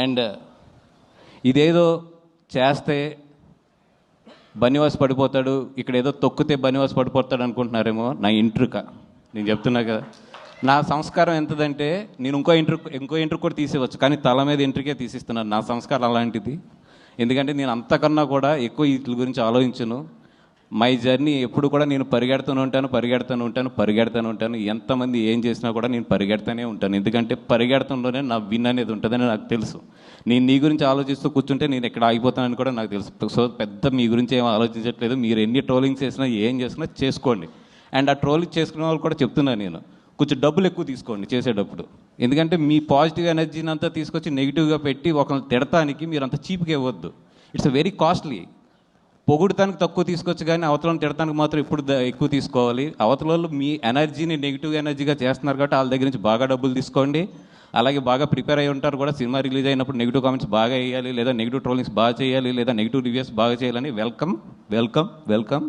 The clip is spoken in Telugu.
అండ్ ఇదేదో చేస్తే బనివాస్ పడిపోతాడు, ఇక్కడ ఏదో తొక్కితే బనివాస్ పడిపోతాడు అనుకుంటున్నారేమో. నా ఇంట్రుక నేను చెప్తున్నా కదా, నా సంస్కారం ఎంతదంటే నేను ఇంకో ఇంట్రుకు కూడా తీసేవచ్చు, కానీ తల మీద ఇంట్రుకే తీసిస్తున్నాను. నా సంస్కారం అలాంటిది. ఎందుకంటే నేను అంతకన్నా కూడా ఎక్కువ వీటి గురించి ఆలోచించను. మై జర్నీ ఎప్పుడు కూడా నేను పరిగెడుతూనే ఉంటాను. ఎంతమంది ఏం చేసినా కూడా నేను పరిగెడుతూనే ఉంటాను. ఎందుకంటే పరిగెడతంలోనే నా విన్ అనేది ఉంటుందని నాకు తెలుసు. నేను నీ గురించి ఆలోచిస్తూ కూర్చుంటే నేను ఎక్కడ ఆగిపోతానని కూడా నాకు తెలుసు. సో పెద్ద మీ గురించి ఏం ఆలోచించట్లేదు. మీరు ఎన్ని ట్రోలింగ్స్ చేసినా ఏం చేసినా చేసుకోండి. అండ్ ఆ ట్రోలింగ్ చేసుకునే వాళ్ళు కూడా చెప్తున్నాను నేను, కొంచెం డబ్బులు ఎక్కువ తీసుకోండి చేసేటప్పుడు. ఎందుకంటే మీ పాజిటివ్ ఎనర్జీని అంతా తీసుకొచ్చి నెగిటివ్గా పెట్టి ఒకరిని తిడటానికి మీరు అంత చీప్గా ఇవ్వద్దు. It's very costly. పొగుడటానికి తక్కువ తీసుకోవచ్చు, కానీ అవతలను తిడటానికి మాత్రం ఇప్పుడు ఎక్కువ తీసుకోవాలి. అవతలలో మీ ఎనర్జీని నెగిటివ్ ఎనర్జీగా చేస్తున్నారు కాబట్టి వాళ్ళ దగ్గర నుంచి బాగా డబ్బులు తీసుకోండి. అలాగే బాగా ప్రిపేర్ అయ్యి ఉంటారు కూడా. సినిమా రిలీజ్ అయినప్పుడు నెగిటివ్ కామెంట్స్ బాగా వేయాలి, లేదా నెగిటివ్ ట్రోలింగ్స్ బాగా చేయాలి, లేదా నెగిటివ్ రివ్యూస్ బాగా చేయాలని. వెల్కమ్.